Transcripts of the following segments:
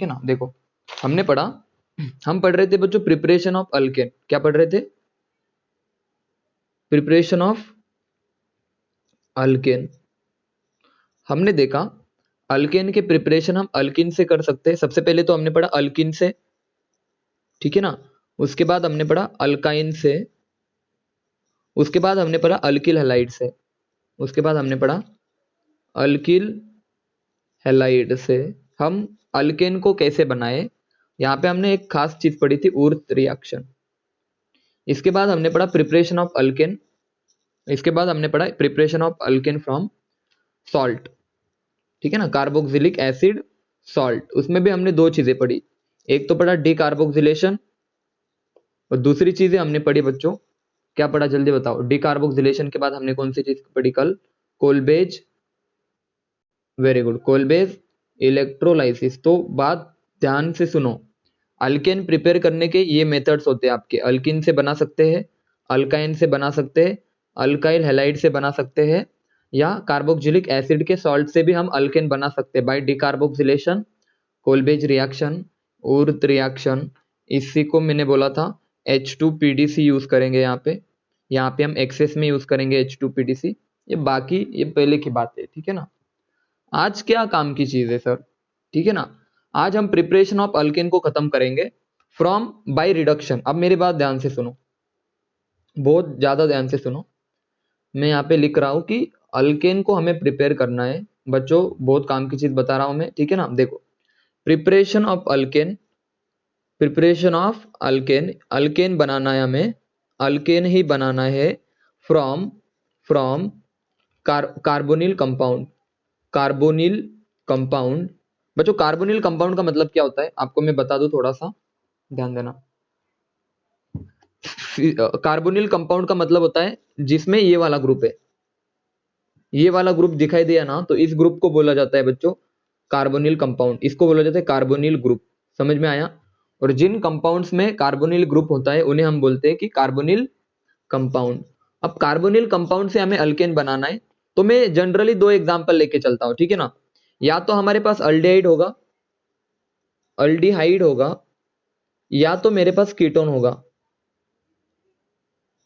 है ना। देखो हमने पढ़ा, हम पढ़ रहे थे बच्चों प्रिपरेशन ऑफ अल्केन। क्या पढ़ रहे थे? Preparation of alkane. हमने देखा अल्केन के प्रिपरेशन हम अल्किन से कर सकते हैं। सबसे पहले तो हमने पढ़ा अल्किन से, ठीक है ना। उसके बाद हमने पढ़ा अल्काइन से, उसके बाद हमने पढ़ा अल्किल हैलाइड से, उसके बाद हमने पढ़ा अल्किल हैलाइड से हम अल्केन को कैसे बनाए। यहाँ पे हमने एक खास चीज पढ़ी थी, ऊर्त रिएक्शन। इसके बाद हमने पढ़ा प्रिपरेशन ऑफ अल्केन, इसके बाद हमने पढ़ा preparation of alkane from salt, ठीक है ना, कार्बोक्सिलिक एसिड सॉल्ट। उसमें भी हमने दो चीजें पढ़ी, एक तो पढ़ा डीकार्बोक्सिलेशन और दूसरी चीजें हमने पढ़ी बच्चों, क्या पढ़ा जल्दी बताओ। डीकार्बोक्सिलेशन के बाद हमने कौन सी चीज पढ़ी कल? कोलबेज, वेरी गुड, कोलबेज इलेक्ट्रोलाइसिस। तो बात ध्यान से सुनो, अल्केन प्रिपेयर करने के ये मेथड्स होते हैं आपके। अल्किन से बना सकते हैं, अल्काइन से बना सकते हैं, अल्काइल हैलाइड से बना सकते हैं, या कार्बोक्सिलिक एसिड के सॉल्ट से भी हम अल्केन बना सकते हैं बाय डिकार्बोक्सिलेशन, कोलबेज रिएक्शन, ऊर्त रिएक्शन। इसी को मैंने बोला था H2PDC यूज करेंगे यहाँ पे हम एक्सेस में यूज करेंगे H2PDC। ये बाकी ये पहले की बात है, ठीक है ना। आज क्या काम की चीज है सर, ठीक है ना। आज हम प्रिपरेशन ऑफ अल्केन को खत्म करेंगे फ्रॉम बाय रिडक्शन। अब मेरी बात ध्यान से सुनो, बहुत ज्यादा ध्यान से सुनो। मैं यहाँ पे लिख रहा हूं कि अल्केन को हमें प्रिपेयर करना है बच्चों, बहुत काम की चीज बता रहा हूं मैं, ठीक है ना। देखो preparation of alkane, preparation of alkane, alkane बनाना है हमें, अल्केन ही बनाना है from from carbonyl compound, carbonyl compound. बच्चों कार्बोनिल कंपाउंड का मतलब क्या होता है आपको मैं बता दूं, थोड़ा सा ध्यान देना। कार्बोनिल कंपाउंड का मतलब होता है जिसमें ये वाला ग्रुप है, ये वाला ग्रुप दिखाई दिया ना, तो इस ग्रुप को बोला जाता है बच्चों कार्बोनिल कंपाउंड, इसको बोला जाता है कार्बोनिल ग्रुप। समझ में आया? और जिन कंपाउंड्स में कार्बोनिल ग्रुप होता है उन्हें हम बोलते हैं कि कार्बोनिल कंपाउंड। अब कार्बोनिल कंपाउंड से हमें अल्केन बनाना है, तो मैं जनरली दो एग्जांपल लेके चलता हूं, ठीक है ना। या तो हमारे पास अल्डिहाइड होगा, अल्डिहाइड होगा, या तो मेरे पास कीटोन होगा।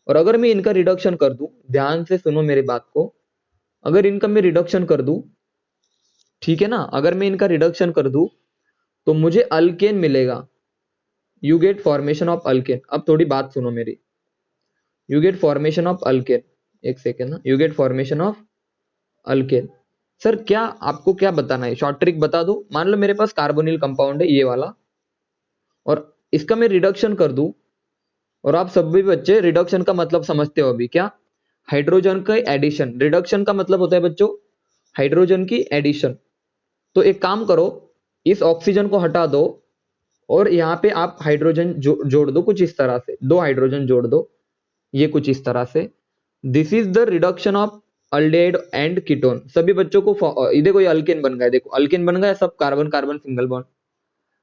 और अगर मैं इनका रिडक्शन कर दूं, ध्यान से सुनो मेरी बात को, अगर इनका मैं रिडक्शन कर दूं, ठीक है ना, अगर मैं इनका रिडक्शन कर दूं तो मुझे अल्केन मिलेगा। You get formation of alkane. अब थोड़ी बात सुनो मेरी, you get formation of alkane, एक सेकेंड ना, you get formation of alkane. Sir क्या आपको क्या बताना है, शॉर्ट ट्रिक बता दो। मान लो मेरे पास कार्बोनिल कंपाउंड है ये वाला, और इसका मैं रिडक्शन कर दूं, और आप सभी बच्चे रिडक्शन का मतलब समझते हो अभी क्या? हाइड्रोजन का एडिशन। रिडक्शन का मतलब होता है बच्चों हाइड्रोजन की एडिशन। तो एक काम करो, इस ऑक्सीजन को हटा दो और यहाँ पे आप हाइड्रोजन जोड़ दो कुछ इस तरह से, दो हाइड्रोजन जोड़ दो, ये कुछ इस तरह से। This is the reduction of aldehyde and ketone. सभी बच्चों को ये देखो, ये अल्केन बन गया, देखो अल्केन बन गया, सब कार्बन कार्बन सिंगल बॉन्ड।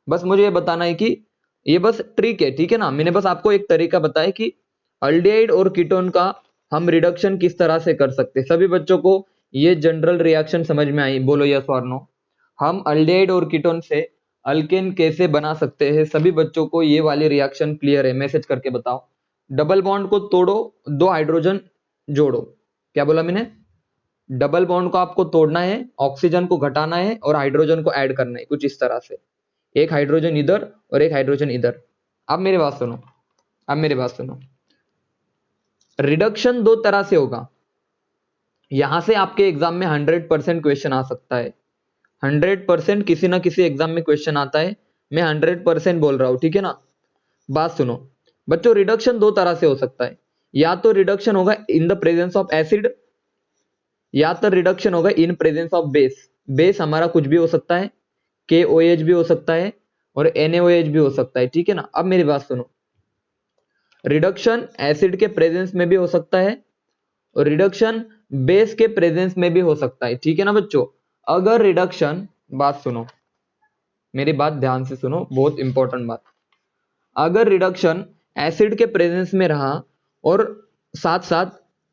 बस मुझे ये बताना है कि ये बस ट्रिक है, ठीक है ना। मैंने बस आपको एक तरीका बताया कि अल्डिहाइड और कीटोन का हम रिडक्शन किस तरह से कर सकते हैं। सभी बच्चों को ये जनरल रिएक्शन समझ में आई? बोलो यस और नो। हम अल्डिहाइड और कीटोन से अल्केन कैसे बना सकते हैं? सभी बच्चों को ये वाली रिएक्शन क्लियर है? मैसेज करके बताओ। डबल बॉन्ड को तोड़ो, दो हाइड्रोजन जोड़ो। क्या बोला मैंने? डबल बॉन्ड को आपको तोड़ना है, ऑक्सीजन को घटाना है और हाइड्रोजन को ऐड करना है कुछ इस तरह से, एक हाइड्रोजन इधर और एक हाइड्रोजन इधर। अब मेरी बात सुनो, अब मेरी बात सुनो, रिडक्शन दो तरह से होगा। यहां से आपके एग्जाम में 100% क्वेश्चन आ सकता है, 100% किसी ना किसी एग्जाम में क्वेश्चन आता है। मैं 100% बोल रहा हूं, ठीक है ना। बात सुनो बच्चों, रिडक्शन दो तरह से हो सकता है। या तो रिडक्शन होगा in the presence of acid, या तो रिडक्शन होगा in presence of base. Base हमारा कुछ भी हो सकता है, KOH भी हो सकता है और NaOH भी हो सकता है, ठीक है ना। अब मेरी बात सुनो, रिडक्शन एसिड के प्रेजेंस में भी हो सकता है और रिडक्शन बेस के प्रेजेंस में भी हो सकता है, ठीक है ना बच्चों। अगर रिडक्शन, बात सुनो मेरी बात ध्यान से सुनो, बहुत इंपॉर्टेंट बात। अगर रिडक्शन एसिड के प्रेजेंस में रहा और साथ साथ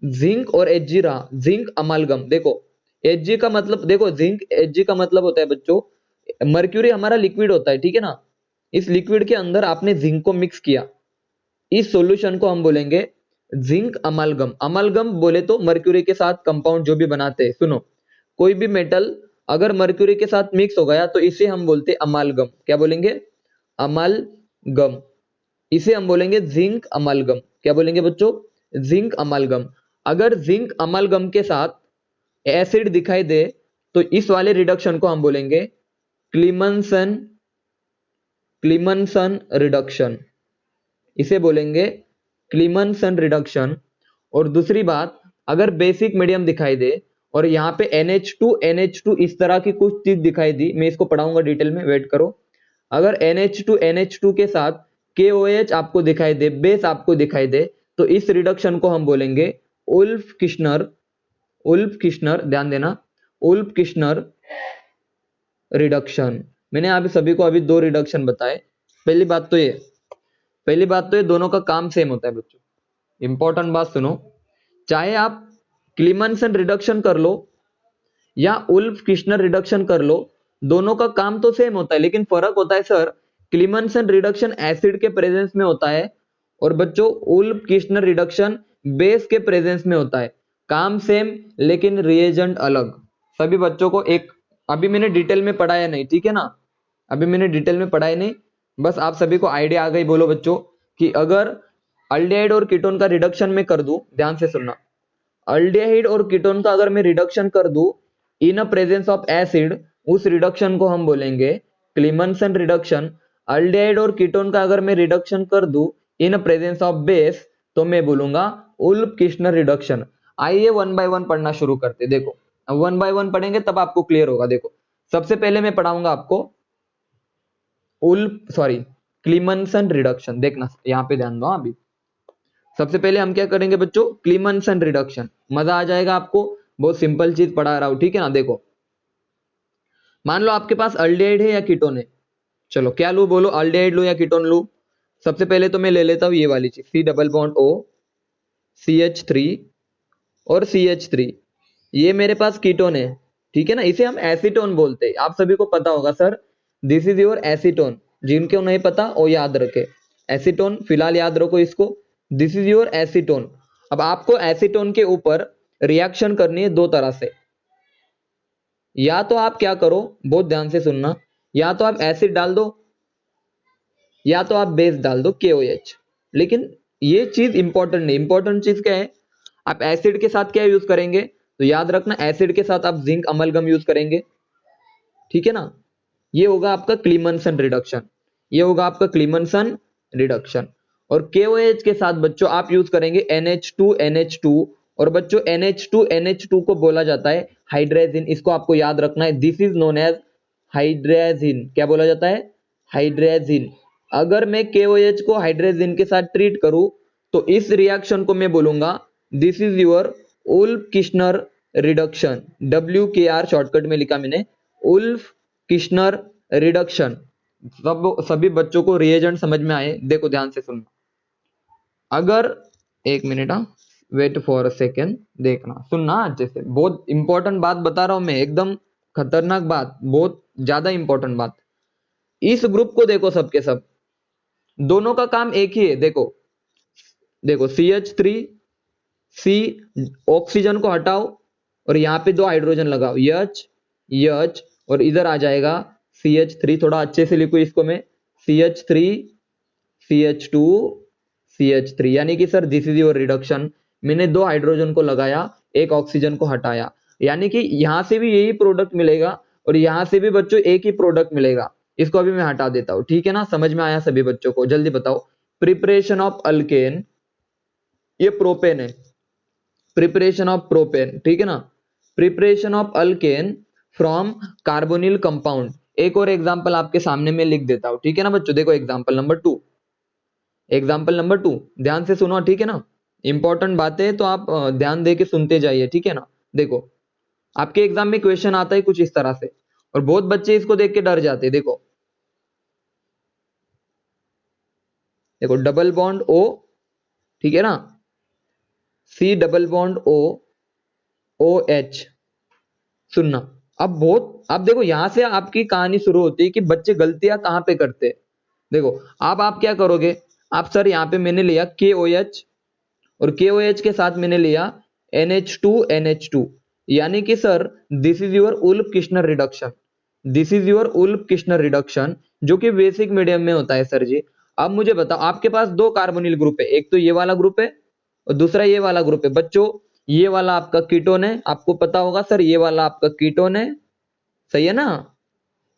जिंक और Hg रहा, जिंक अमालगम, देखो Hg का मतलब, देखो जिंक Hg का मतलब होता है बच्चों मर्क्यूरी हमारा लिक्विड होता है, ठीक है ना। इस लिक्विड के अंदर आपने जिंक को मिक्स किया, इस सॉल्यूशन को हम बोलेंगे जिंक अमालगम। अमालगम बोले तो मर्क्यूरी के साथ कंपाउंड जो भी बनाते हैं, सुनो, कोई भी मेटल अगर मर्क्यूरी के साथ मिक्स हो गया तो इसे हम बोलते हैं अमालगम। क्या बोलेंगे? अमालगम। इसे हम बोलेंगे जिंक अमालगम। क्या बोलेंगे बच्चों? जिंक अमालगम। अगर जिंक अमालगम के साथ एसिड दिखाई दे तो इस वाले रिडक्शन को हम बोलेंगे क्लीमनसन क्लीमनसन रिडक्शन। इसे बोलेंगे क्लीमनसन रिडक्शन। और दूसरी बात, अगर बेसिक मीडियम दिखाई दे और यहाँ पे NH2 इस तरह की कुछ चीज दिखाई दी, मैं इसको पढ़ाऊंगा डिटेल में, वेट करो। अगर NH2 के साथ KOH आपको दिखाई दे, बेस आपको दिखाई दे, तो इस रिडक्शन को हम बोलेंगे उल्फ किश्नर, ध्यान देना, उल्फ किश्नर रिडक्शन। मैंने आप सभी को अभी दो रिडक्शन बताए। पहली बात तो ये दोनों का काम सेम होता है बच्चों। इंपॉर्टेंट बात सुनो, चाहे आप क्लीमनसन रिडक्शन कर लो या उल्फ किश्नर रिडक्शन कर लो, दोनों का काम तो सेम होता है, लेकिन फर्क होता है सर, क्लीमनसन रिडक्शन एसिड के प्रेजेंस में होता है और बच्चों उल्फ किश्नर रिडक्शन बेस के प्रेजेंस में होता है। काम सेम लेकिन रिएजेंट अलग। सभी बच्चों को एक, अभी मैंने डिटेल में पढ़ाया नहीं, ठीक है ना, अभी मैंने डिटेल में पढ़ाया नहीं, बस आप सभी को आइडिया आ गई। बोलो बच्चों कि अगर अल्डिहाइड और कीटोन का रिडक्शन में कर दूं, ध्यान से सुनना, अल्डिहाइड और कीटोन का अगर मैं रिडक्शन कर दूं इन अ प्रेजेंस ऑफ एसिड, उस रिडक्शन को हम बोलेंगे क्लीमनसन रिडक्शन। अल्डिहाइड और कीटोन का अगर मैं रिडक्शन कर दूं इन अ प्रेजेंस ऑफ बेस, तो मैं बोलूंगा उल्फ किश्नर रिडक्शन। आइए वन बाय वन पढ़ना शुरू करते। देखो, वन बाय वन पढ़ेंगे तब आपको क्लियर होगा। देखो, सबसे पहले मैं पढ़ाऊंगा आपको क्लीमनसन रिडक्शन। देखना, यहां पे ध्यान दो। अभी सबसे पहले हम क्या करेंगे बच्चों? क्लीमनसन रिडक्शन। मजा आ जाएगा आपको, बहुत सिंपल चीज पढ़ा रहा हूं, ठीक है ना। देखो, मान लो आपके पास अल्डिहाइड है या कीटोन है, चलो क्या लू बोलो, अल्डिहाइड लू या कीटोन लू? सबसे पहले तो मैं ले लेता हूं ये वाली चीज, C double bond O CH3 और CH3, ये मेरे पास कीटोन है, ठीक है ना। इसे हम एसीटोन बोलते हैं, आप सभी को पता होगा sir, this is your acetone. जिनको नहीं पता वो याद रखे, एसीटोन फिलहाल याद रखो इसको, दिस इज योर एसीटोन। अब आपको एसीटोन के ऊपर रिएक्शन करनी है दो तरह से। या तो आप क्या करो, बहुत ध्यान से सुनना, या तो आप एसिड डाल दो या तो आप बेस डाल दो KOH। लेकिन ये चीज इंपॉर्टेंट नहीं, इंपॉर्टेंट चीज क्या है, आप एसिड के साथ क्या यूज करेंगे? तो याद रखना, एसिड के साथ आप जिंक अमलगम यूज करेंगे, ठीक है ना। ये होगा आपका क्लीमनसन रिडक्शन, ये होगा आपका क्लीमनसन रिडक्शन। और KOH के साथ बच्चों आप यूज करेंगे NH2 और बच्चों NH2 को बोला जाता है हाइड्रेजिन। इसको आपको याद रखना है, this is known as hydrazine. क्या बोला जाता है? हाइड्रेजिन। अगर मैं KOH को हाइड्रेजिन के साथ ट्रीट करूं तो इस रिएक्शन को मैं बोलूंगा this is your Wolff Kishner reduction. WKR shortcut में लिखा मैंने, उल्फ किश्नर रिडक्शन। सभी बच्चों को रिएजेंट समझ में आए? देखो ध्यान से सुनना, अगर एक minute, wait for a second, देखना सुनना अच्छे से, बहुत इंपॉर्टेंट बात बता रहा हूं मैं, एकदम खतरनाक बात, बहुत ज्यादा इंपॉर्टेंट बात। इस ग्रुप को देखो, सबके सब दोनों का काम एक ही है। देखो देखो, CH3 C, ऑक्सीजन को हटाओ और यहाँ पे दो हाइड्रोजन लगाओ, H और इधर आ जाएगा CH3। थोड़ा अच्छे से लिखो इसको मैं, CH3 CH2 CH3, यानी कि sir this is your reduction. मैंने दो हाइड्रोजन को लगाया, एक ऑक्सीजन को हटाया, यानी कि यहां से भी यही प्रोडक्ट मिलेगा और यहां से भी बच्चों एक ही प्रोडक्ट मिलेगा। इसको अभी मैं हटा देता हूं, ठीक है ना। समझ में आया सभी बच्चों को? जल्दी बताओ, प्रिपरेशन ऑफ अल्केन, ये प्रोपेन है, प्रिपरेशन ऑफ प्रोपेन, ठीक है ना, preparation of alkane from carbonyl compound. एक और एग्जांपल आपके सामने में लिख देता हूं, ठीक है ना बच्चों। देखो एग्जांपल नंबर 2, ध्यान से सुनो, ठीक है ना। इंपॉर्टेंट बातें तो आप ध्यान दे के सुनते जाइए, ठीक है ना। देखो, आपके एग्जाम में क्वेश्चन आता है कुछ इस तरह से और बहुत बच्चे इसको देख के डर जाते हैं। देखो देखो, डबल बॉन्ड O, ठीक है ना, C double bond O OH, सुनना, अब देखो यहां से आपकी कहानी शुरू होती है कि बच्चे गलतियां कहाँ पे करते हैं। देखो अब आप क्या करोगे, आप सर यहाँ पे मैंने लिया KOH और KOH के साथ मैंने लिया NH2 यानी कि sir this is your Wolff Kishner reduction, this is your Wolff Kishner reduction, जो कि बेसिक मीडियम में होता है सर जी। अब मुझे बताओ आपके पास दो कार्बोनिल ग्रुप है, एक तो ये वाला ग्रुप है और दूसरा ये वाला ग्रुप है। बच्चों ये वाला आपका कीटोन है, आपको पता होगा सर ये वाला आपका कीटोन है, सही है ना।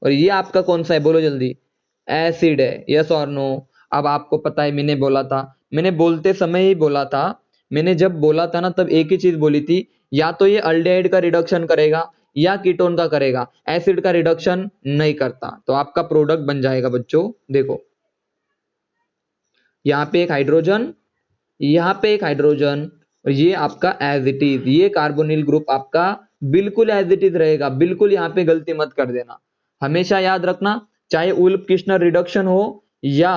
और ये आपका कौन सा है बोलो जल्दी, एसिड है, यस और नो। अब आपको पता है मैंने बोला था, मैंने बोलते समय ही बोला था, मैंने जब बोला था ना तब एक ही चीज बोली थी, या तो ये अल्डेहाइड का रिडक्शन करेगा या कीटोन का करेगा, एसिड का रिडक्शन नहीं करता। तो आपका प्रोडक्ट बन जाएगा बच्चों, देखो यहाँ पे एक हाइड्रोजन, यहाँ पे एक हाइड्रोजन और ये आपका एज इट इज, ये कार्बोनिल ग्रुप आपका बिल्कुल एज इट इज रहेगा, बिल्कुल यहाँ पे गलती मत कर देना। हमेशा याद रखना, चाहे उल्फ किर्शनर रिडक्शन हो या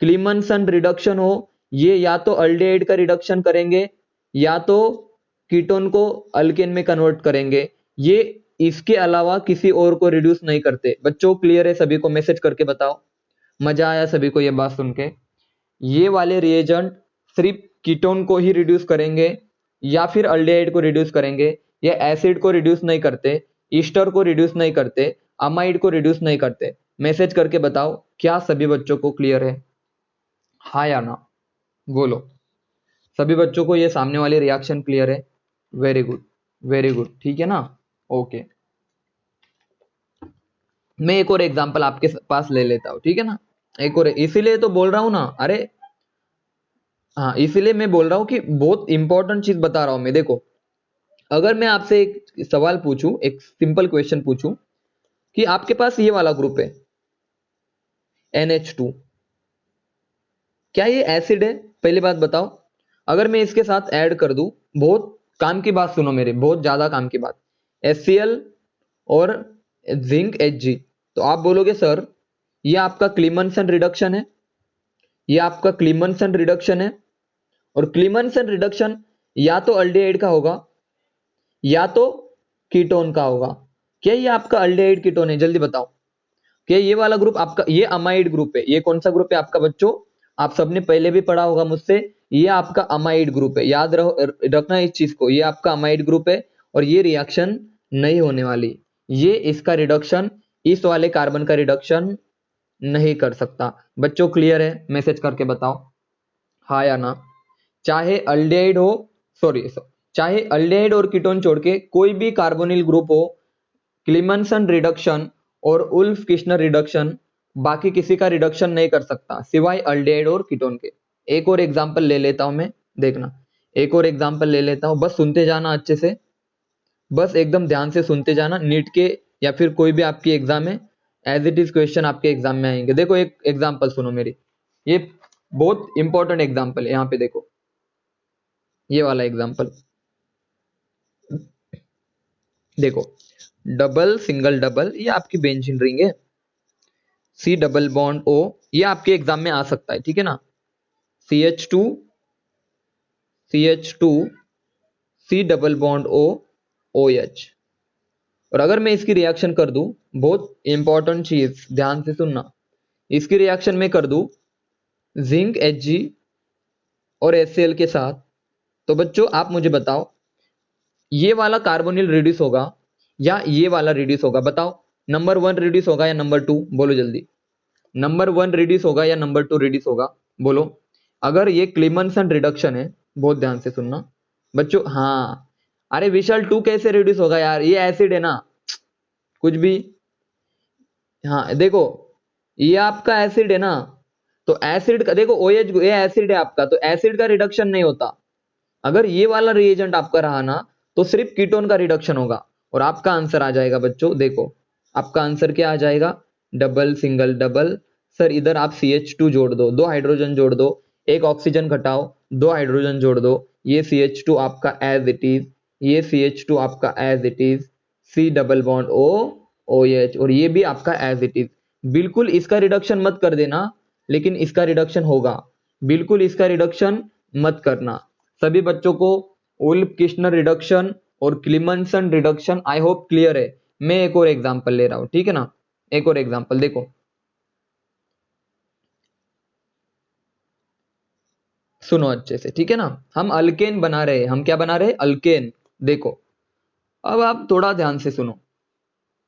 क्लीमनसन रिडक्शन हो, ये या तो अल्डेहाइड का रिडक्शन करेंगे या तो कीटोन को अल्केन में कन्वर्ट करेंगे, ये इसके अलावा किसी और को रिड्यूस नहीं करते। बच्चों क्लियर है सभी को, मैसेज करके बताओ मजा आया सभी को ये बात सुन के। ये वाले रिएजेंट सिर्फ कीटोन को ही रिड्यूस करेंगे या फिर अल्डेहाइड को रिड्यूस करेंगे, ये एसिड को रिड्यूस नहीं करते, ईस्टर को रिड्यूस नहीं करते, अमाइड को रिड्यूस नहीं करते। मैसेज करके बताओ क्या सभी बच्चों को क्लियर है, हाँ या ना बोलो। सभी बच्चों को ये सामने वाली रिएक्शन क्लियर है, वेरी गुड वेरी गुड, ठीक है ना, ओके। मैं एक और एग्जांपल आपके पास ले लेता हूँ, ठीक है ना, एक और, इसीलिए तो बोल रहा हूँ ना, अरे हाँ इसीलिए मैं बोल रहा हूँ कि बहुत इंपॉर्टेंट चीज बता रहा हूं मैं। देखो अगर मैं आपसे एक सवाल पूछूं, एक सिंपल क्वेश्चन पूछूं कि आपके पास ये वाला ग्रुप है NH2, क्या ये एसिड है, पहली बात बताओ। अगर मैं इसके साथ ऐड कर दूं, बहुत काम की बात सुनो मेरे, बहुत ज्यादा काम की बात, HCl और जिंक Hg, तो आप बोलोगे सर ये आपका क्लीमनसन रिडक्शन है, ये आपका क्लीमनसन रिडक्शन है, और क्लीमनसन रिडक्शन या तो अल्डेहाइड का होगा या तो कीटोन का होगा। क्या ये आपका अल्डेहाइड कीटोन है, जल्दी बताओ। क्या ये वाला ग्रुप आपका, ये अमाइड ग्रुप है, ये कौन सा ग्रुप है आपका बच्चों, आप सबने पहले भी पढ़ा होगा मुझसे, ये आपका अमाइड ग्रुप है, याद रखना इस चीज को, ये आपका अमाइड ग्रुप है और ये रिएक्शन नहीं होने वाली, ये इसका रिडक्शन इस वाले कार्बन का रिडक्शन नहीं कर सकता। बच्चों क्लियर है, मैसेज करके बताओ हाँ या ना। चाहे अल्डेहाइड हो, सॉरी चाहे अल्डेहाइड और कीटोन छोड़ के कोई भी कार्बोनिल ग्रुप हो, क्लीमनसन रिडक्शन और उल्फ किर्शनर रिडक्शन बाकी किसी का रिडक्शन नहीं कर सकता सिवाय अल्डेहाइड और कीटोन के। एक और एग्जांपल ले लेता हूं मैं, देखना एक और एग्जांपल ले लेता हूं, बस सुनते जाना अच्छे से, बस एकदम ध्यान से सुनते जाना। नीट के या फिर कोई भी आपकी एग्जाम है, एज इट इज क्वेश्चन आपके एग्जाम में आएंगे। देखो एक एग्जांपल सुनो मेरी, ये बहुत इंपॉर्टेंट एग्जांपल है, यहाँ पे देखो ये वाला एग्जांपल देखो, डबल सिंगल डबल, ये आपकी बेंजीन रिंग है, C डबल बॉन्ड O, ये आपके एग्जाम में आ सकता है, ठीक है ना, CH2 C double bond O OH। और अगर मैं इसकी रिएक्शन कर दूं, बहुत इंपॉर्टेंट चीज ध्यान से सुनना, इसकी रिएक्शन में कर दूं जिंक Hg और HCl के साथ, तो बच्चों आप मुझे बताओ ये वाला कार्बोनिल रिड्यूस होगा या ये वाला रिड्यूस होगा, बताओ नंबर 1 रिड्यूस होगा या नंबर 2, बोलो जल्दी, नंबर 1 रिड्यूस होगा या नंबर 2 रिड्यूस होगा, बोलो। अगर ये क्लीमनसन रिडक्शन है, बहुत ध्यान से सुनना बच्चों, हाँ अरे विशाल 2 कैसे रिड्यूस होगा यार, ये एसिड है ना, कुछ भी, हाँ देखो ये आपका एसिड है ना, तो एसिड का देखो OH ये एसिड है आपका, तो एसिड का रिडक्शन नहीं होता। अगर ये वाला रिएजेंट आपका रहा ना तो सिर्फ कीटोन का रिडक्शन होगा और आपका आंसर आ जाएगा बच्चों, देखो आपका आंसर क्या आ जाएगा, डबल सिंगल डबल। सर इधर आप CH2 जोड़ दो, 2 हाइड्रोजन जोड़ दो, एक ऑक्सीजन घटाओ, 2 हाइड्रोजन जोड़ दो, ये CH2 आपका एज इट इज, ये CH2 आपका as it is, C double bond O OH, और ये भी आपका एज इट इज। बिल्कुल इसका रिडक्शन मत कर देना, लेकिन इसका रिडक्शन होगा, बिल्कुल इसका रिडक्शन मत करना। सभी बच्चों को उल्फ किर्शनर रिडक्शन और क्लीमनसन रिडक्शन आई होप क्लियर है। मैं एक और एग्जांपल ले रहा हूं, ठीक है ना। एक और एग्जांपल देखो, सुनो अच्छे से, ठीक है ना। हम अल्केन बना रहे हैं, हम क्या बना रहे हैं, अल्केन। देखो अब आप थोड़ा ध्यान से सुनो,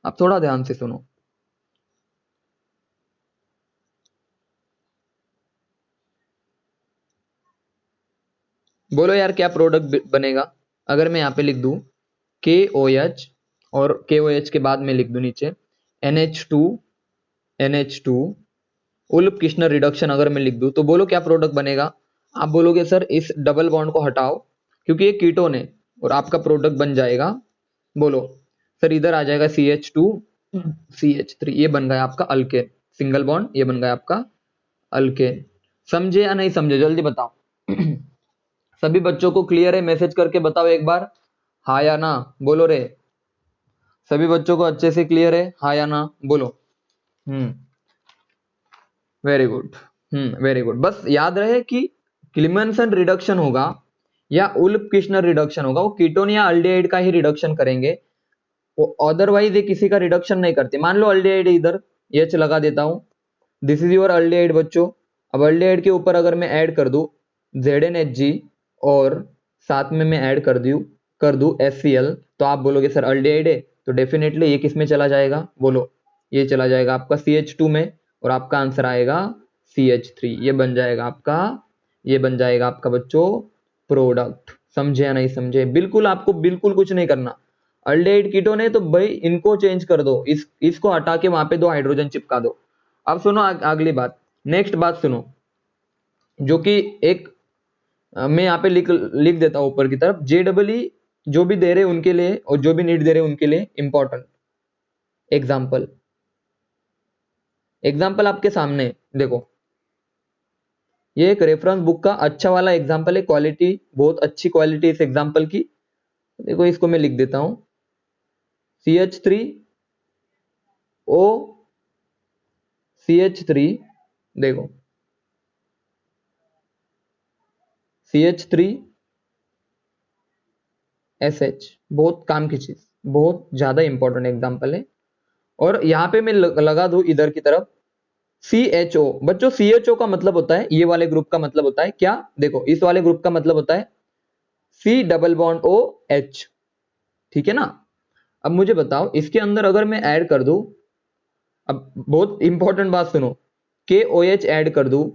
आप थोड़ा ध्यान से सुनो। बोलो यार क्या प्रोडक्ट बनेगा। अगर मैं यहाँ पे लिख दूं KOH, और KOH के बाद में लिख दूं नीचे NH2 उल्फ किश्नर रिडक्शन, अगर मैं लिख दूं तो बोलो क्या प्रोडक्ट बनेगा। आप बोलोगे सर इस डबल बॉन्ड को हटाओ क्योंकि ये कीटोन है, और आपका प्रोडक्ट बन जाएगा, बोलो सर इधर आ जाएगा CH2 CH3, ये बन गया आपका अल्केन, सिंगल बॉन्ड, ये बन गया आपका अल्केन। समझे या नहीं समझे, जल्दी बताओ। सभी बच्चों को क्लियर है, मैसेज करके बताओ एक बार, हाँ या ना, बोलो रे। सभी बच्चों को अच्छे से क्लियर है, हाँ या ना, बोलो। Very good. Very good. बस याद रहे कि क्लीमेंसन रिडक्शन होगा या उल्फ किश्नर रिडक्शन होगा, वो कीटोन या अल्डिहाइड का ही रिडक्शन करेंगे, वो अदरवाइज ये किसी का रिडक्शन नहीं करते। मान लो अल्डिहाइड इधर एच लगा देता हूं, दिस इज योर अल्डिहाइड बच्चों। अब अल्डिहाइड के ऊपर अगर मैं ऐड कर दूं ZnHg, और साथ में मैं ऐड कर दूं HCl, तो आप बोलोगे सर अल्डिहाइड है, तो डेफिनेटली ये किस में चला जाएगा, बोलो ये चला जाएगा आपका CH2 में, और आपका आंसर आएगा CH3। ये बन जाएगा आपका, ये बन जाएगा आपका बच्चों प्रोडक्ट। समझे या नहीं समझे, बिल्कुल आपको बिल्कुल कुछ नहीं करना। अल्डिहाइड कीटोन है तो भाई इनको चेंज कर दो, इसको हटा के वहां पे 2 हाइड्रोजन चिपका दो। अब सुनो अगली बात, नेक्स्ट बात सुनो, जो कि एक मैं यहाँ पे लिख लिख देता हूं ऊपर की तरफ, JEE जो भी दे रहे उनके लिए और जो भी नीट दे रहे उनके लिए इंपॉर्टेंट एग्जाम्पल। एग्जाम्पल आपके सामने है, देखो ये एक रेफरेंस बुक का अच्छा वाला एग्जाम्पल है, क्वालिटी बहुत अच्छी क्वालिटी इस एग्जाम्पल की। देखो इसको मैं लिख देता हूं CH3O CH3, देखो CH3SH, बहुत काम की चीज, बहुत ज्यादा इंपॉर्टेंट एग्जाम्पल है। और यहां पे मैं लगा दूं इधर की तरफ CHO। बच्चों CHO का मतलब होता है, ये वाले ग्रुप का मतलब होता है क्या, देखो इस वाले ग्रुप का मतलब होता है C डबल बॉन्ड OH, ठीक है ना। अब मुझे बताओ इसके अंदर अगर मैं ऐड कर दूं, अब बहुत इंपॉर्टेंट बात सुनो, KOH ऐड कर दूं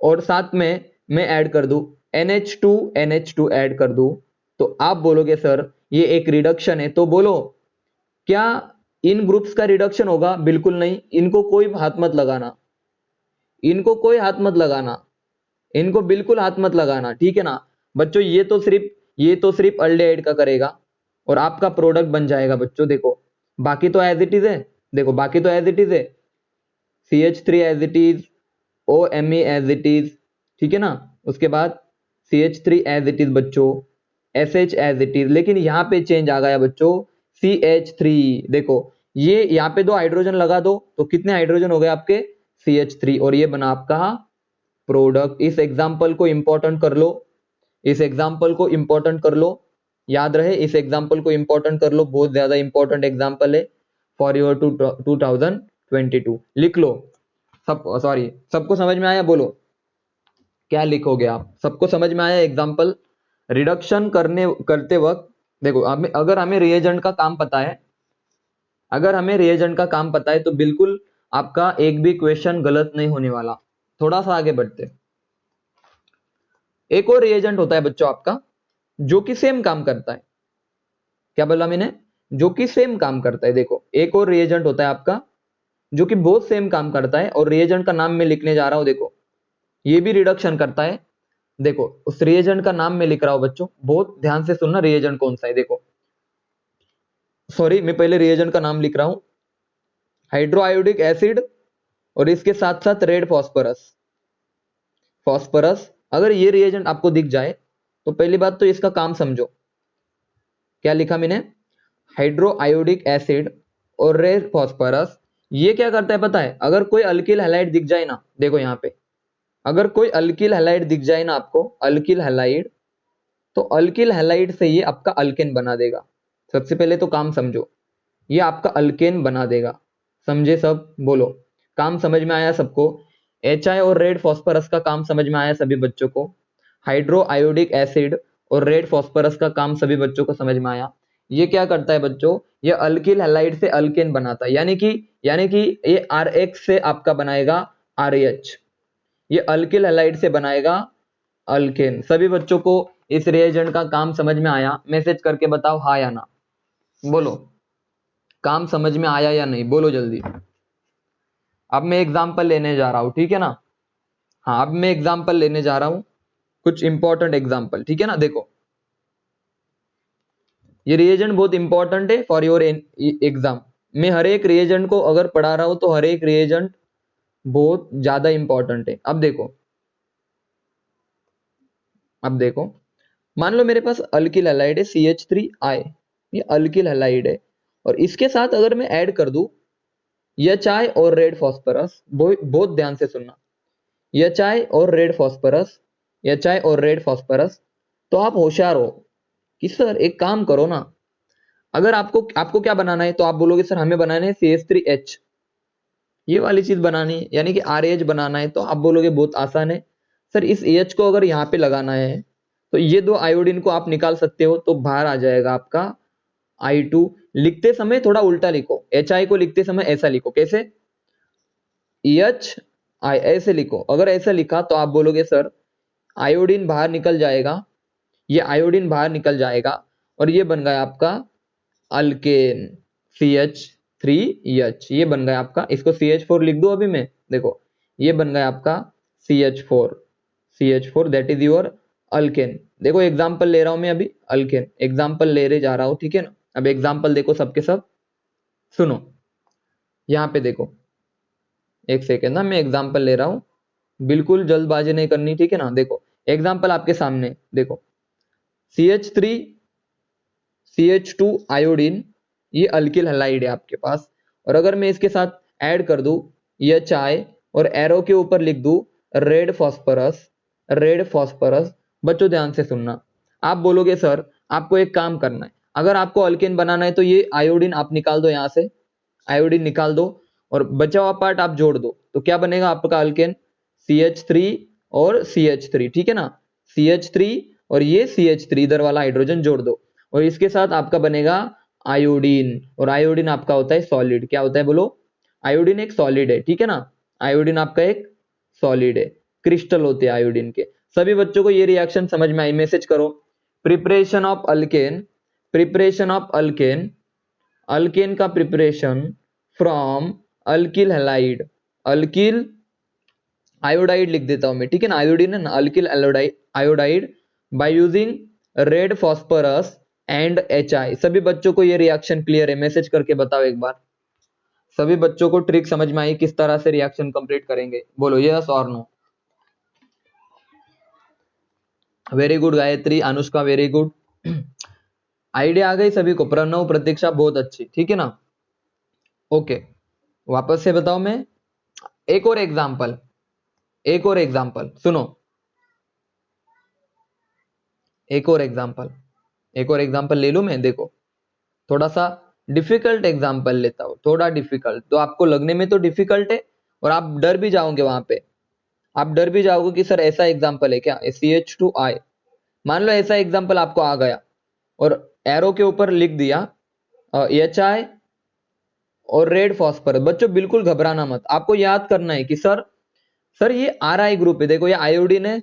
और साथ में मैं ऐड कर दूं NH2 ऐड कर दूं, तो आप बोलोगे सर ये एक रिडक्शन है, तो बोलो क्या इन ग्रुप्स का रिडक्शन होगा, बिल्कुल नहीं, इनको कोई हाथ मत लगाना, इनको कोई हाथ मत लगाना, इनको बिल्कुल हाथ मत लगाना, ठीक है ना बच्चों। ये तो सिर्फ अल्डिहाइड का करेगा और आपका प्रोडक्ट बन जाएगा बच्चों। देखो बाकी तो एज इट इज है, देखो बाकी तो एज इट इज है, CH3 as it is, OMe as it is, ठीक है ना। उसके बाद CH3 एज इट इज बच्चों, SH एज इट इज, लेकिन यहाँ पे चेंज आ गया बच्चों CH3। देखो ये यहाँ पे 2 हाइड्रोजन लगा दो तो कितने हाइड्रोजन हो गए आपके, CH3, और ये बना आपका प्रोडक्ट। इस एग्जाम्पल को इंपॉर्टेंट कर लो, इस एग्जाम्पल को इंपॉर्टेंट कर लो, याद रहे इस एग्जाम्पल को इंपॉर्टेंट कर लो, बहुत ज्यादा इंपॉर्टेंट एग्जाम्पल है फॉर योर 2022। लिख लो सब, सॉरी सबको समझ में आया, बोलो क्या लिखोगे आप, सबको समझ में आया एग्जाम्पल। रिडक्शन करते वक्त देखो अगर हमें रिएजेंट का काम पता है, अगर हमें रिएजेंट का काम पता है तो बिल्कुल आपका एक भी क्वेश्चन गलत नहीं होने वाला। थोड़ा सा आगे बढ़ते, एक और रिएजेंट होता है बच्चों आपका जो कि सेम काम करता है, क्या बोला मैंने, जो कि सेम काम करता है। देखो एक और रिएजेंट होता है आपका जो कि बहुत सेम काम करता है, और रिएजेंट का नाम मैं लिखने जा रहा हूं, देखो ये भी रिडक्शन करता है। देखो उस रिएजेंट का नाम मैं लिख रहा हूं बच्चों, बहुत ध्यान से सुनना रिएजेंट कौन सा है। देखो सॉरी मैं पहले रिएजेंट का नाम लिख रहा हूं, हाइड्रोआयोडिक एसिड, और इसके साथ साथ रेड फॉस्फोरस। फॉस्फोरस अगर ये रिएजेंट आपको दिख जाए तो पहली बात तो इसका काम समझो, क्या लिखा मैंने, हाइड्रोआयोडिक एसिड और रेड फॉस्फोरस। ये क्या करता है पता है, अगर कोई अल्किल हैलाइड दिख जाए ना, देखो यहाँ पे अगर कोई अल्किल हैलाइड दिख जाए ना आपको, अल्किल हैलाइड, तो अल्किल हैलाइड से ये आपका अल्केन बना देगा। सबसे पहले तो काम समझो, ये आपका अल्केन बना देगा। समझे सब? बोलो, काम समझ में आया सबको? HI और रेड फॉस्फोरस का काम समझ में आया सभी बच्चों को? हाइड्रो आयोडिक एसिड और रेड फॉस्फोरस का काम सभी बच्चों को समझ में आया? ये क्या करता है बच्चों? ये अल्किल हैलाइड से अल्केन बनाता है, यानी कि ये RH से आपका बनाएगा RH, ये अल्किल हैलाइड से बनाएगा अल्केन। सभी बच्चों को इस रिएजेंट का काम समझ में आया? मैसेज करके बताओ हाँ या ना। बोलो, काम समझ में आया या नहीं? बोलो जल्दी। अब मैं एग्जांपल लेने जा रहा हूं, ठीक है ना? हाँ, अब मैं एग्जांपल लेने जा रहा हूं, कुछ इंपॉर्टेंट एग्जांपल, ठीक है ना? देखो, ये रिएजेंट बहुत इंपॉर्टेंट है फॉर योर एग्जाम। मैं हर एक रिएजेंट को अगर पढ़ा रहा हूं तो हर एक रिएजेंट बहुत ज्यादा इंपॉर्टेंट है। अब देखो, मान लो मेरे पास अल्किल हैलाइड है CH3I, ये अल्किल हैलाइड है, और इसके साथ अगर मैं ऐड कर दूं HI और रेड फॉस्फोरस, बहुत ध्यान से सुनना, HI और रेड फॉस्फोरस, HI और रेड फॉस्फोरस, तो आप होशियार हो कि सर एक काम करो ना, अगर आपको क्या बनाना है, तो आप बोलोगे सर हमें बनाना है CH3H, ये वाली चीज बनानी है, यानी कि RH बनाना है, तो आप बोलोगे बहुत आसान है सर, इस H को अगर यहाँ पे लगाना है तो ये दो आयोडीन को आप निकाल सकते हो, तो बाहर आ जाएगा आपका I2। लिखते समय थोड़ा उल्टा लिखो, HI को लिखते समय ऐसा लिखो, कैसे? HI ऐसे लिखो। अगर ऐसा लिखा तो आप बोलोगे सर आयोडीन बाहर निकल जाएगा, ये आयोडीन बाहर निकल जाएगा, और ये बन गया आपका अल्केन CH3H, ये बन गया आपका। इसको CH4 लिख दो अभी मैं, देखो ये बन गया आपका CH4, that is your alkane. देखो एग्जांपल ले रहा हूं मैं अभी, अल्केन एग्जांपल ले रहे जा रहा हूं, ठीक है ना? अब एग्जांपल देखो सबके सब, सुनो यहाँ पे देखो, एक सेकेंड ना, मैं एग्जांपल ले रहा हूं, बिल्कुल जल्दबाजी नहीं करनी, ठीक है ना? देखो एग्जांपल आपके सामने, देखो CH3 CH2 आयोडीन, ये अल्किल हैलाइड है आपके पास, और अगर मैं इसके साथ ऐड कर दूं HI और एरो के ऊपर लिख दूं रेड फॉस्फोरस, बच्चों ध्यान से सुनना, आप बोलोगे सर आपको एक काम करना है, अगर आपको अल्केन बनाना है तो ये आयोडीन आप निकाल दो, यहाँ से आयोडीन निकाल दो और बचा हुआ पार्ट आप जोड़ दो, तो क्या बनेगा आपका अल्केन? CH3 और CH3, ठीक है ना? CH3 और ये CH3, इधर वाला हाइड्रोजन जोड़ दो, और इसके साथ आपका बनेगा आयोडीन, और आयोडीन आपका होता है सॉलिड। क्या होता है बोलो? आयोडीन एक सॉलिड है, ठीक है ना? आयोडीन आपका एक सॉलिड है, क्रिस्टल होते हैं आयोडीन के। सभी बच्चों को ये रिएक्शन समझ में आई? मैसेज करो, प्रिपरेशन ऑफ अल्केन, अल्केन का preparation from alkyl halide, alkyl iodide लिख देता हूं मैं, ठीक है ना? आयोडीन है ना, alkyl iodide by using red phosphorus and HI। सभी बच्चों को ये रिएक्शन क्लियर है? मैसेज करके बताओ एक बार, सभी बच्चों को ट्रिक समझ में आई किस तरह से रिएक्शन कंप्लीट करेंगे? बोलो यस और no. Very good Gayatri, Anushka very good. Idea आ गई सभी को? प्रणव, प्रतीक्षा बहुत अच्छी, ठीक है ना? ओके, वापस से बताओ मैं, एक और एग्जांपल सुनो, एक और एग्जांपल ले लूं मैं। देखो थोड़ा सा डिफिकल्ट एग्जांपल लेता हूं, थोड़ा डिफिकल्ट, तो आपको लगने में तो डिफिकल्ट है और आप डर भी जाओगे, वहां पे आप डर भी जाओगे कि सर ऐसा एग्जांपल है क्या? CH2I, मान लो ऐसा एग्जांपल आपको आ गया और एरो के ऊपर लिख दिया HI और रेड फॉस्फोरस। बच्चों बिल्कुल घबराना मत, आपको याद करना है कि सर ये RI ग्रुप है, देखो ये आयोडीन है,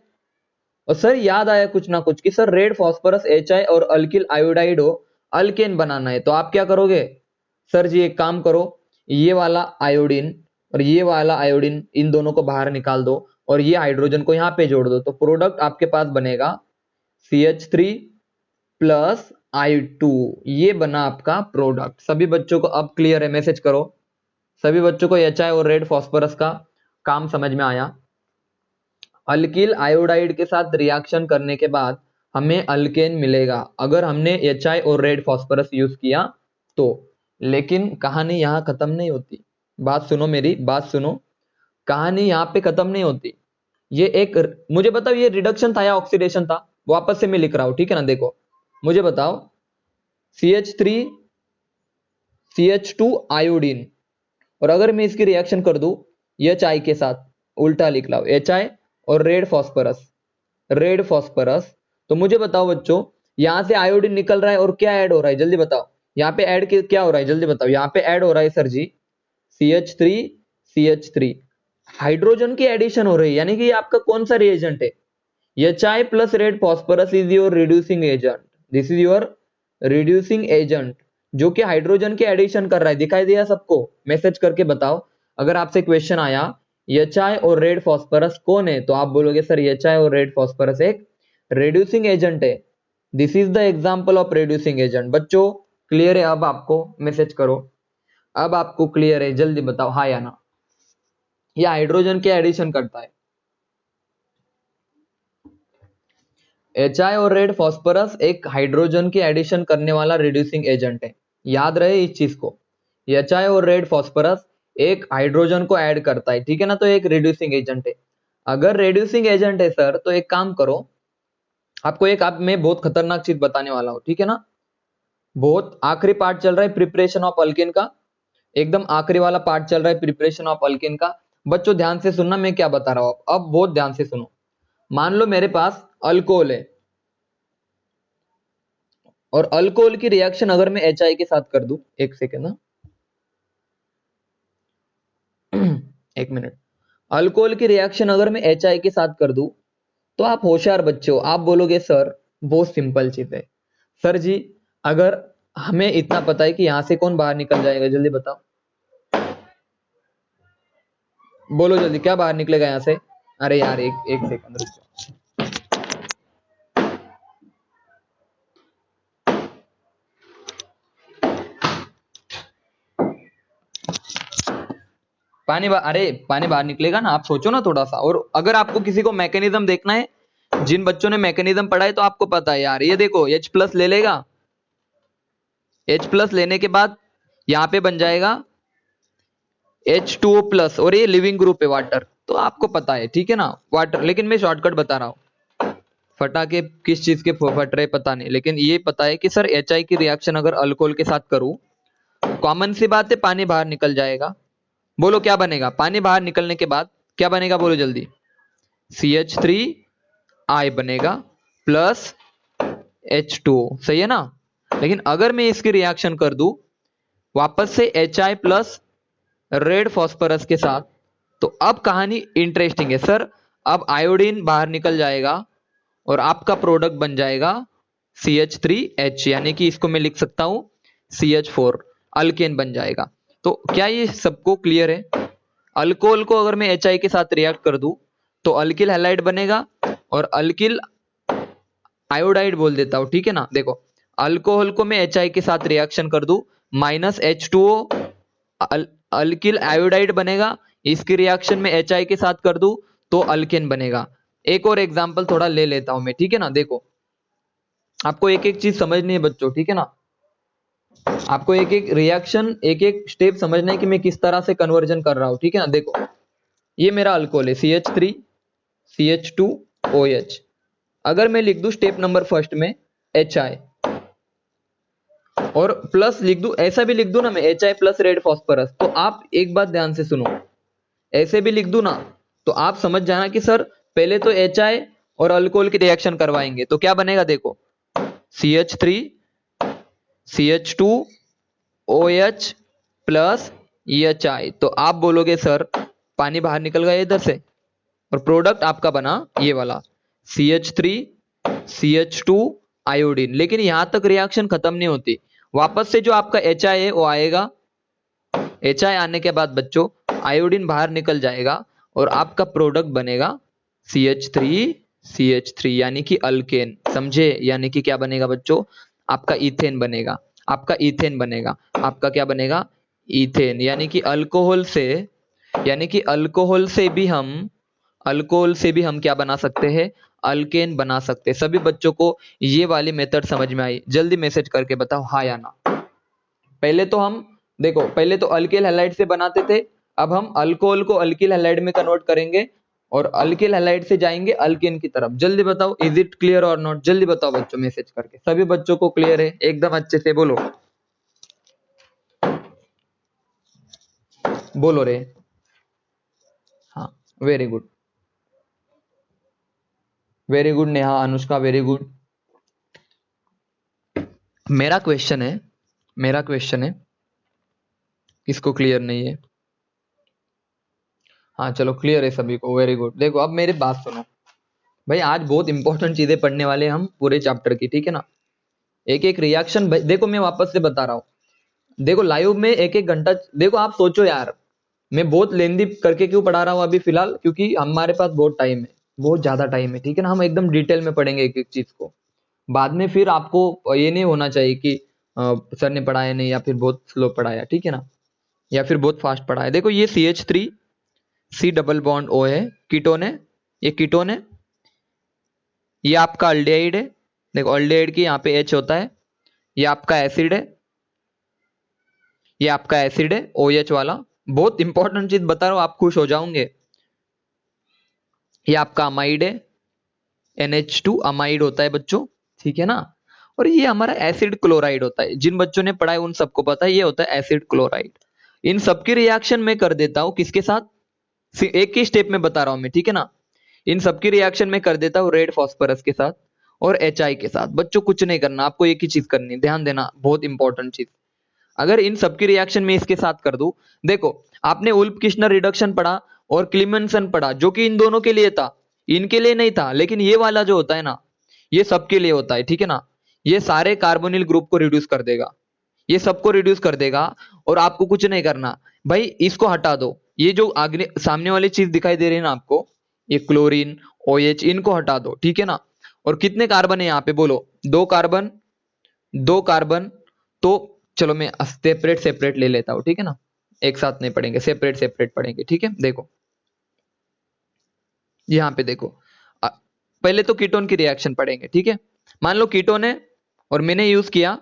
और सर याद आया कुछ ना कुछ कि सर रेड फॉस्फोरस HI और अल्किल आयोडाइड हो, अल्केन बनाना है, तो आप क्या करोगे? सर जी एक काम करो, ये वाला आयोडीन और ये वाला आयोडीन, इन दोनों को बाहर निकाल दो और ये हाइड्रोजन को यहाँ पे जोड़ दो, तो प्रोडक्ट आपके पास बनेगा CH3 प्लस I2, ये बना आपका प्रोडक्ट। सभी बच्चों को अब क्लियर है? मैसेज करो, सभी बच्चों को HI और रेड फॉस्फोरस का काम समझ में आया? अल्किल आयोडाइड के साथ रिएक्शन करने के बाद हमें अल्केन मिलेगा अगर हमने HI और रेड फॉस्फोरस यूज किया तो। लेकिन कहानी यहाँ खत्म नहीं होती, बात सुनो, मेरी बात सुनो, कहानी यहाँ पे खत्म नहीं होती। ये एक, मुझे बताओ ये रिडक्शन था या ऑक्सीडेशन था? वापस से मैं लिख रहा हूं, ठीक है ना? देखो मुझे बताओ, CH3 CH2 आयोडीन, और अगर मैं इसकी रिएक्शन कर दूं HI के साथ, उल्टा लिख ला HI और रेड फॉस्फोरस, तो मुझे बताओ बच्चों, यहां से आयोडीन निकल रहा है और क्या ऐड हो रहा है, जल्दी बताओ। यहाँ पे ऐड क्या हो रहा है, जल्दी बताओ। यहाँ पे ऐड हो रहा है सर जी CH3 हाइड्रोजन की एडिशन हो रही है, यानी कि ये आपका कौन सा रिएजेंट है, HI plus red phosphorus is your reducing agent, this is your reducing agent, जो कि हाइड्रोजन की एडिशन कर रहा है। दिखाई दिया सबको, मैसेज करके बताओ। अगर आपसे क्वेश्चन आया HI और रेड फॉस्फोरस कौन है, तो आप बोलोगे सर HI और रेड फॉस्फोरस एक रिड्यूसिंग एजेंट है, this is the example of reducing agent. बच्चों क्लियर है? अब आपको मैसेज करो, अब आपको क्लियर है, जल्दी बताओ हाँ या ना। यह हाइड्रोजन के एडिशन करता है। HI और रेड फॉस्फोरस एक हाइड्रोजन की एडिशन करने वाला रिड्यूसिंग एजेंट है, याद रहे इस चीज को। HI और रेड फॉस्फोरस एक हाइड्रोजन को ऐड करता है, ठीक है ना, तो एक रिड्यूसिंग एजेंट है। अगर रिड्यूसिंग एजेंट है सर, तो एक काम करो, आपको एक मैं बहुत खतरनाक चीज बताने वाला हूं, ठीक है ना। बहुत आखिरी पार्ट चल रहा है प्रिपरेशन ऑफ अल्केन का, एकदम आखिरी वाला पार्ट चल रहा है प्रिपरेशन ऑफ अल्केन का। बच्चों ध्यान से सुनना मैं क्या बता रहा हूं, अब बहुत ध्यान से सुनो। मान लो मेरे पास अल्कोहल है, और अल्कोहल की रिएक्शन अगर मैं HI के साथ कर दूं, एक सेकेंड ना, एक मिनट। अल्कोहल की रिएक्शन अगर मैं HI के साथ कर दूं, तो आप होशियार बच्चे हो, आप बोलोगे सर बहुत सिंपल चीज है। सर जी अगर हमें इतना पता है कि यहां से कौन बाहर निकल जाएगा, जल्दी बताओ, बोलो जल्दी, क्या बाहर निकलेगा यहां से। अरे यार एक सेकंड रुक जाओ। पानी बाहर निकलेगा ना, आप सोचो ना थोड़ा सा। और अगर आपको किसी को मैकेनिज्म देखना है, जिन बच्चों ने मैकेनिज्म पढ़ा है तो आपको पता है यार, ये देखो H प्लस ले लेगा, H प्लस लेने के बाद यहां पे बन जाएगा H2O प्लस, और ये लिविंग ग्रुप है वाटर, तो आपको पता है, ठीक है ना, वाटर। लेकिन मैं शॉर्टकट बता रहा हूँ, फटाके किस चीज के फट रहे पता नहीं, लेकिन ये पता है कि सर HI की रिएक्शन अगर अल्कोहल के साथ करूं, कॉमन सी बात है पानी बाहर निकल जाएगा। बोलो क्या बनेगा, पानी बाहर निकलने के बाद क्या बनेगा, बोलो जल्दी, CH3I बनेगा प्लस H2O, सही है ना। लेकिन अगर मैं इसकी रिएक्शन कर दूं वापस से HI प्लस रेड फॉस्फोरस के साथ, तो अब कहानी इंटरेस्टिंग है सर। अब आयोडीन बाहर निकल जाएगा और आपका प्रोडक्ट बन जाएगा CH3H, यानी कि इसको मैं लिख सकता हूं CH4, अल्केन बन जाएगा। तो क्या ये सबको क्लियर है? अल्कोहल को अगर मैं HI के साथ रिएक्ट कर दूं, तो अल्किल हैलाइड बनेगा, और अल्किल आयोडाइड बोल देता हूं, ठीक है ना। देखो अल्कोहल को मैं HI के साथ रिएक्शन कर दूं, माइनस H2O अल्किल आयोडाइड बनेगा, इसकी रिएक्शन में HI के साथ कर दूं तो अल्केन बनेगा। एक और एग्जांपल थोड़ा ले लेता हूं मैं, ठीक है ना। देखो आपको एक एक चीज समझनी है बच्चों, ठीक है ना, आपको एक एक रिएक्शन, एक एक स्टेप समझना है कि मैं किस तरह से कन्वर्जन कर रहा हूं, ठीक है ना। देखो ये मेरा अल्कोहल है CH3 CH2OH, अगर मैं लिख दूं स्टेप नंबर फर्स्ट में HI, और प्लस लिख दूं, ऐसा भी लिख दूं ना मैं HI प्लस रेड फॉस्फोरस, तो आप एक बात ध्यान से सुनो, ऐसे भी लिख दूं ना, तो आप समझ जाना कि सर पहले तो HI और अल्कोहल की रिएक्शन करवाएंगे, तो क्या बनेगा, देखो CH3 CH2OH प्लस EHI, तो आप बोलोगे सर पानी बाहर निकल गया इधर से, और प्रोडक्ट आपका बना ये वाला CH3 CH2 आयोडीन। लेकिन यहां तक रिएक्शन खत्म नहीं होती, वापस से जो आपका HI है वो आएगा, HI आने के बाद बच्चों आयोडीन बाहर निकल जाएगा, और आपका प्रोडक्ट बनेगा CH3 यानी कि अल्केन, समझे, यानी कि क्या बनेगा बच्चों, आपका इथेन बनेगा, आपका इथेन बनेगा, आपका क्या बनेगा, इथेन। यानी कि अल्कोहल से, यानी कि अल्कोहल से भी हम क्या बना सकते हैं, अल्केन बना सकते हैं। सभी बच्चों को ये वाली मेथड समझ में आई? जल्दी मैसेज करके बताओ हाँ या ना। पहले तो हम देखो, पहले तो अल्किल हैलाइड से बनाते थे, अब हम अल्कोहल को अल्किल हैलाइड में कन्वर्ट करेंगे, और अल्किल हैलाइड से जाएंगे अल्केन की तरफ। जल्दी बताओ इज इट क्लियर और नॉट, जल्दी बताओ बच्चों मैसेज करके। सभी बच्चों को क्लियर है एकदम अच्छे से बोलो। बोलो रे। हाँ, very good, very good Neha, Anushka, very good. मेरा क्वेश्चन है, मेरा क्वेश्चन है, किसको क्लियर नहीं है? हाँ चलो, क्लियर है सभी को, वेरी गुड। देखो अब मेरी बात सुनो भाई, आज बहुत इंपॉर्टेंट चीजें पढ़ने वाले हैं हम पूरे चैप्टर की, ठीक है ना? एक एक रिएक्शन देखो, मैं वापस से बता रहा हूँ। देखो लाइव में एक एक घंटा, देखो आप सोचो यार, मैं बहुत लेंदी करके क्यों पढ़ा रहा हूँ अभी फिलहाल, क्योंकि हमारे पास बहुत टाइम है, बहुत ज्यादा टाइम है, ठीक है ना? हम एकदम डिटेल में पढ़ेंगे एक एक चीज को। बाद में फिर आपको ये नहीं होना चाहिए कि सर ने पढ़ाया नहीं, या फिर बहुत स्लो पढ़ाया, ठीक है ना? या फिर बहुत फास्ट पढ़ाया। देखो ये CH3 C double bond O है, कीटोन है, ये कीटोन है, ये आपका अल्डिहाइड है। देखो अल्डिहाइड की यहाँ पे H होता है, ये आपका एसिड है, ये आपका एसिड है OH वाला। बहुत इंपॉर्टेंट चीज बता रहा हूं, आप खुश हो जाओगे। ये आपका अमाइड है, NH2 अमाइड होता है बच्चों, ठीक है ना? और ये हमारा एसिड क्लोराइड होता है, जिन बच्चों ने पढ़ा है उन सबको पता है ये होता है एसिड क्लोराइड। इन सबकी रिएक्शन में कर देता हूं किसके साथ, एक ही स्टेप में बता रहा हूं मैं, ठीक है ना? इन सबकी रिएक्शन में कर देता हूं रेड फॉस्फोरस के साथ और HI के साथ। बच्चों कुछ नहीं करना, आपको एक ही चीज करनी, ध्यान देना, बहुत इंपॉर्टेंट चीज। अगर इन सबकी रिएक्शन में इसके साथ कर दूं, देखो आपने उल्फ किश्नर रिडक्शन पढ़ा और क्लीमेंसन पढ़ा, जो कि इन दोनों के लिए था, इनके लिए नहीं था। लेकिन ये वाला जो होता है ना, ये सबके लिए होता है, ठीक है ना? ये सारे कार्बोनिल ग्रुप को रिड्यूस कर देगा, ये सबको रिड्यूस कर देगा। और आपको कुछ नहीं करना भाई, इसको हटा दो। ये जो आगे सामने वाली चीज दिखाई दे रही है ना आपको, ये क्लोरीन OH, इनको हटा दो, ठीक है ना? और कितने कार्बन है यहाँ पे बोलो? 2 कार्बन, 2 कार्बन। तो चलो मैं सेपरेट सेपरेट ले लेता हूं, ठीक है ना? एक साथ नहीं पढ़ेंगे, सेपरेट सेपरेट पढ़ेंगे, ठीक है? देखो यहाँ पे देखो, पहले तो कीटोन की रिएक्शन पढ़ेंगे, ठीक है? मान लो कीटोन है और मैंने यूज किया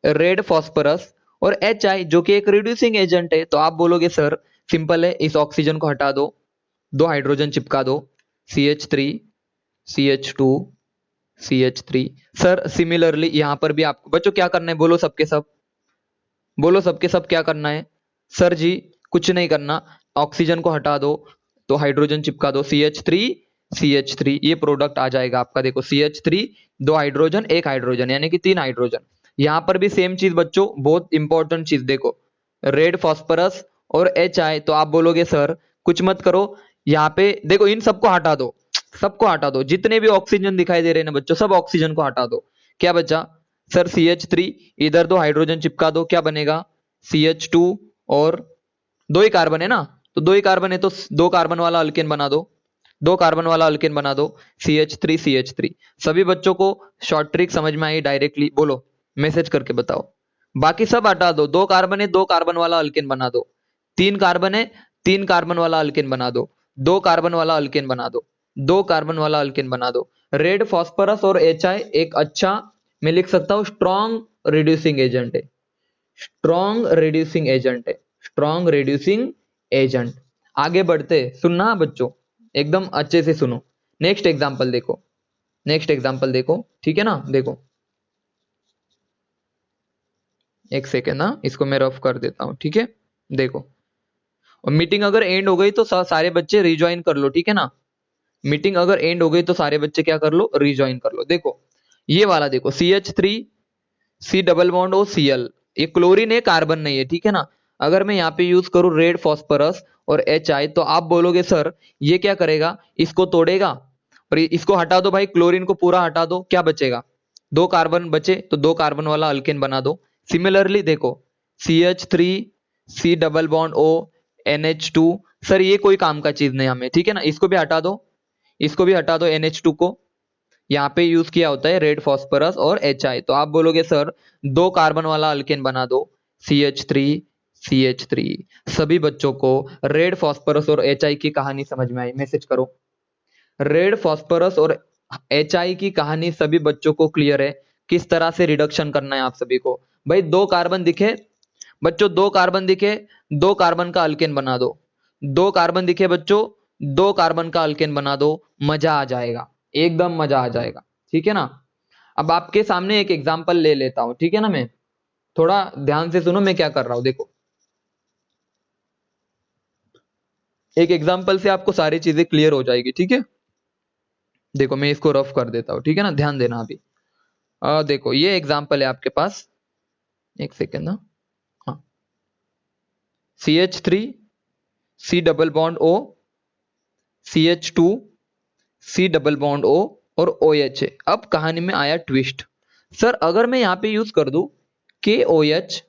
रेड फॉस्फोरस और HI, जो कि एक रिड्यूसिंग एजेंट है। तो आप बोलोगे सर सिंपल है, इस ऑक्सीजन को हटा दो, 2 हाइड्रोजन चिपका दो, CH3 CH2 CH3। Sir similarly यहां पर भी आपको बच्चों क्या करना है, बोलो सबके सब, बोलो सबके सब क्या करना है? सर जी कुछ नहीं करना, ऑक्सीजन को हटा दो, तो हाइड्रोजन चिपका दो, CH3 CH3, ये प्रोडक्ट आ जाएगा आपका। देखो CH3, 2 हाइड्रोजन 1 हाइड्रोजन, यानी कि 3 हाइड्रोजन। यहां पर भी सेम चीज बच्चों, बहुत इंपॉर्टेंट चीज देखो, रेड फॉस्फोरस और HI। तो आप बोलोगे सर कुछ मत करो, यहाँ पे देखो इन सबको हटा दो, सबको हटा दो, जितने भी ऑक्सीजन दिखाई दे रहे हैं ना बच्चों, सब ऑक्सीजन को हटा दो। क्या बचा? सर CH3, इधर 2 हाइड्रोजन चिपका दो, क्या बनेगा? CH2, और 2 ही कार्बन है ना, तो 2 ही कार्बन है तो 2 कार्बन वाला अल्केन बना दो, 2 कार्बन वाला अल्केन बना दो, CH3 CH3। सभी बच्चों को शॉर्ट ट्रिक समझ में आई? डायरेक्टली बोलो, मैसेज करके बताओ। बाकी सब हटा दो, 2 कार्बन है 2 कार्बन वाला अल्केन बना दो, 3 कार्बन है 3 कार्बन वाला अल्केन बना दो, 2 कार्बन वाला अल्केन बना दो, 2 कार्बन वाला अल्केन बना दो। रेड फॉस्फोरस और HI एक अच्छा, मैं लिख सकता हूं स्ट्रॉन्ग रिड्यूसिंग एजेंट है, स्ट्रॉन्ग रिड्यूसिंग एजेंट है, स्ट्रॉन्ग रिड्यूसिंग एजेंट। आगे बढ़ते, सुनना बच्चों, एकदम अच्छे से सुनो। नेक्स्ट एग्जांपल देखो, नेक्स्ट एग्जांपल देखो, ठीक है ना? देखो एक सेकेंड ना, इसको मैं रफ कर देता हूं, ठीक है? देखो, और मीटिंग अगर एंड हो गई तो सारे बच्चे रिज्वाइन कर लो, ठीक है ना? मीटिंग अगर एंड हो गई तो सारे बच्चे क्या कर लो? रिज्वाइन कर लो। देखो ये वाला देखो, CH3 C double bond O Cl, ये क्लोरीन है, कार्बन नहीं है, ठीक है ना? अगर मैं यहाँ पे यूज करूं रेड फॉस्फोरस और HI, तो आप बोलोगे सर ये क्या करेगा? इसको तोड़ेगा, और इसको हटा दो भाई, क्लोरीन को पूरा हटा दो, क्या बचेगा? 2 कार्बन बचे, तो 2 कार्बन वाला अल्केन बना दो। सिमिलरली देखो, CH3 C double bond O NH2। Sir ये कोई काम का चीज नहीं हमें, ठीक है ना? इसको भी हटा दो, इसको भी हटा दो, NH2 को। यहाँ पे यूज किया होता है रेड फॉस्फोरस और HI। तो आप बोलोगे सर 2 कार्बन वाला अल्केन बना दो, CH3 CH3। सभी बच्चों को रेड फॉस्फोरस और HI की कहानी समझ में आई? मैसेज करो। रेड फॉस्फोरस और HI की कहानी सभी बच्चों को क्लियर है? किस तरह से रिडक्शन करना है आप सभी को? भाई 2 कार्बन दिखे बच्चों, 2 कार्बन दिखे, 2 कार्बन का अल्केन बना दो, 2 कार्बन दिखे बच्चों, 2 कार्बन का अल्केन बना दो, मजा आ जाएगा, एकदम मजा आ जाएगा, ठीक है ना? अब आपके सामने एक एग्जांपल ले लेता हूं, ठीक है ना? मैं थोड़ा ध्यान से सुनो मैं क्या कर रहा हूं, देखो एक एग्जाम्पल से आपको सारी चीजें क्लियर हो जाएगी, ठीक है। देखो मैं इसको रफ कर देता हूँ, ठीक है ना, ध्यान देना अभी। देखो ये एग्जाम्पल है आपके पास, एक सेकेंड ना, हाँ, CH3 C double bond O, CH2 C double bond O और OH है। अब कहानी में आया ट्विस्ट। सर अगर मैं यहाँ पे यूज कर दूं KOH